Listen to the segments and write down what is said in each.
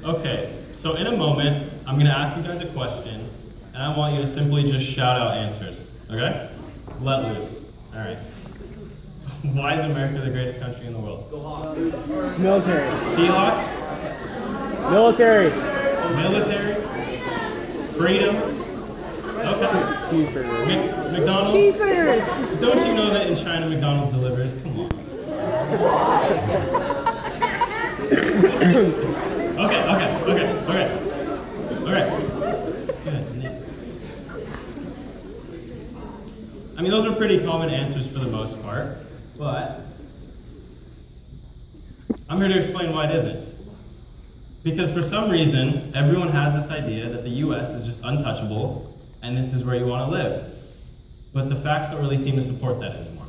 Okay, so in a moment, I'm going to ask you guys a question, and I want you to simply just shout out answers, okay? Let loose. All right. Why is America the greatest country in the world? Military. Seahawks? Military. Military? Freedom? Okay. Cheeseburgers. McDonald's? Cheeseburgers. Don't you know that in China McDonald's delivers? Come on. Okay. Good. I mean, those are pretty common answers for the most part, but I'm here to explain why it isn't. Because for some reason, everyone has this idea that the US is just untouchable, and this is where you want to live. But the facts don't really seem to support that anymore.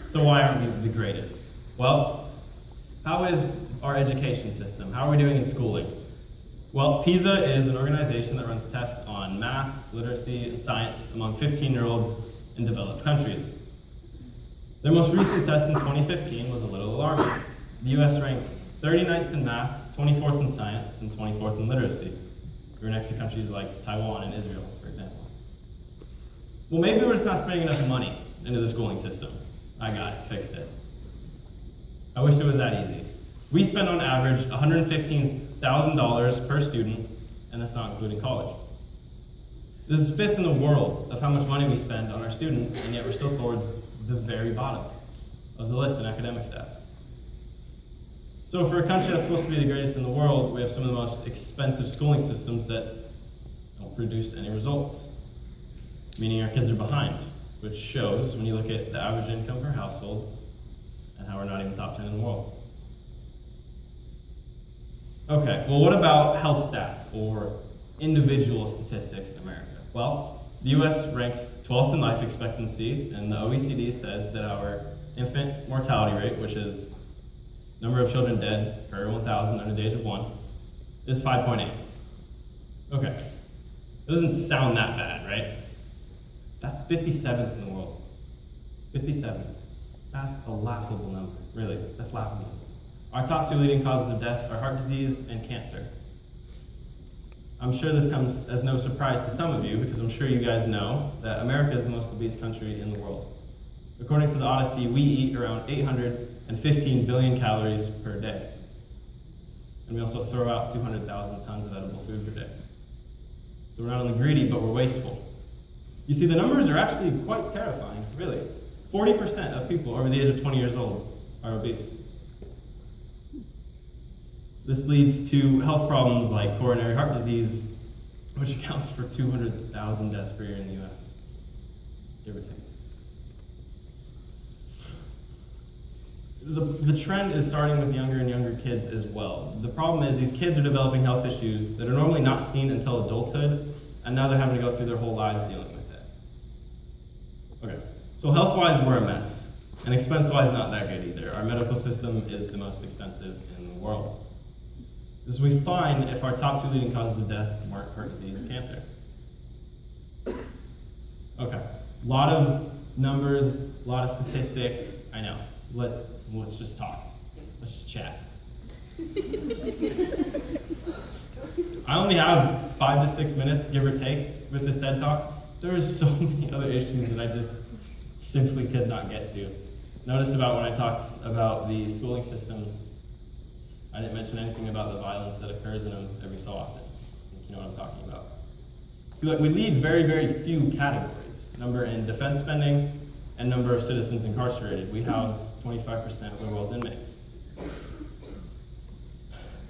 So why aren't we the greatest? Well, how is our education system? How are we doing in schooling? Well, PISA is an organization that runs tests on math, literacy, and science among 15-year-olds in developed countries. Their most recent test in 2015 was a little alarming. The US ranked 39th in math, 24th in science, and 24th in literacy. We were next to countries like Taiwan and Israel, for example. Well, maybe we're just not spending enough money into the schooling system. I got it, fixed it. I wish it was that easy. We spend on average $115,000 per student, and that's not including college. This is fifth in the world of how much money we spend on our students, and yet we're still towards the very bottom of the list in academic stats. So for a country that's supposed to be the greatest in the world, we have some of the most expensive schooling systems that don't produce any results, meaning our kids are behind, which shows when you look at the average income per household and how we're not even top 10 in the world. Okay, well, what about health stats or individual statistics in America? Well, the US ranks 12th in life expectancy, and the OECD says that our infant mortality rate, which is number of children dead per 1,000 under the age of 1, is 5.8. Okay, it doesn't sound that bad, right? That's 57th in the world. 57. That's a laughable number, really, that's laughable. Our top two leading causes of death are heart disease and cancer. I'm sure this comes as no surprise to some of you, because I'm sure you guys know that America is the most obese country in the world. According to the Odyssey, we eat around 815 billion calories per day. And we also throw out 200,000 tons of edible food per day. So we're not only greedy, but we're wasteful. You see, the numbers are actually quite terrifying, really. 40% of people over the age of 20 years old are obese. This leads to health problems like coronary heart disease, which accounts for 200,000 deaths per year in the US, give or take. The trend is starting with younger and younger kids as well. The problem is these kids are developing health issues that are normally not seen until adulthood, and now they're having to go through their whole lives dealing with it. Okay, so health-wise, we're a mess, and expense-wise, not that good either. Our medical system is the most expensive in the world. This we find if our top two leading causes of death weren't heart disease and cancer. Okay, a lot of numbers, a lot of statistics, I know. Let's just talk. Let's just chat. I only have 5 to 6 minutes, give or take, with this TED Talk. There are so many other issues that I just simply could not get to. Notice about when I talked about the schooling systems, I didn't mention anything about the violence that occurs in them every so often. If you know what I'm talking about. See, look, we lead very, very few categories. Number in defense spending and number of citizens incarcerated. We house 25% of the world's inmates.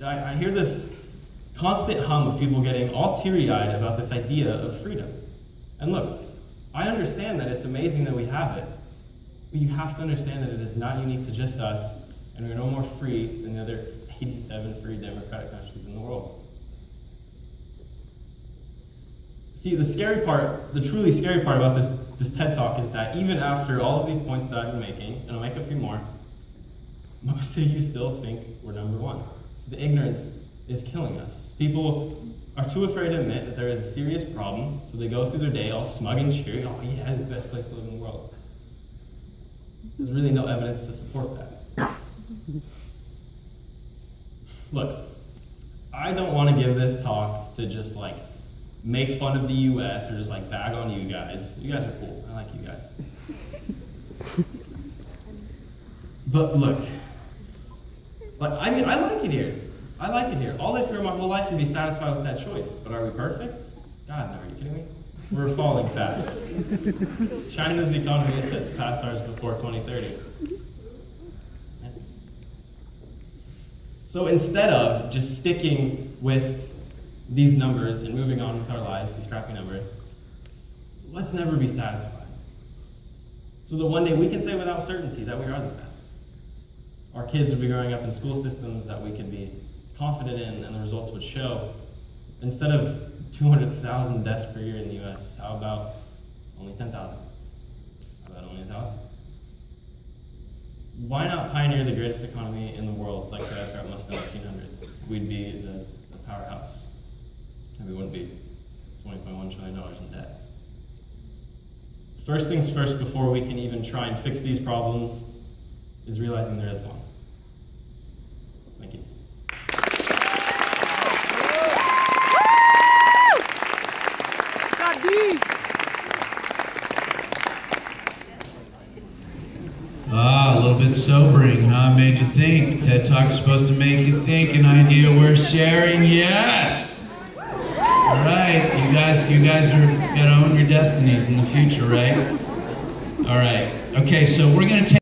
I hear this constant hum of people getting all teary-eyed about this idea of freedom. And look, I understand that it's amazing that we have it, but you have to understand that it is not unique to just us, and we're no more free than the other 87 free democratic countries in the world. See, the scary part, the truly scary part about this TED Talk is that even after all of these points that I've been making, and I'll make a few more, most of you still think we're number one. So the ignorance is killing us. People are too afraid to admit that there is a serious problem, so they go through their day all smug and cheery, oh yeah, the best place to live in the world. There's really no evidence to support that. Look, I don't want to give this talk to just like make fun of the US or just like bag on you guys. You guys are cool. I like you guys. But look, like I mean, I like it here. I like it here. I'll live here my whole life and be satisfied with that choice. But are we perfect? God, no, are you kidding me? We're falling fast. China's economy is set to pass ours before 2030. So instead of just sticking with these numbers and moving on with our lives, these crappy numbers, let's never be satisfied. So that one day we can say without certainty that we are the best. Our kids would be growing up in school systems that we could be confident in, and the results would show. Instead of 200,000 deaths per year in the US, how about only 10,000? How about only 1,000? Why not pioneer the greatest economy in the world like the aircraft most in the 1900s? We'd be the powerhouse. And we wouldn't be $20.1 trillion in debt. First things first, before we can even try and fix these problems, is realizing there is one. Thank you. Ah, a little bit sobering, huh? Made you think. TED Talk's supposed to make you think. An idea worth sharing? Yes! All right, you guys are gonna own your destinies in the future, right? All right. Okay, so we're gonna take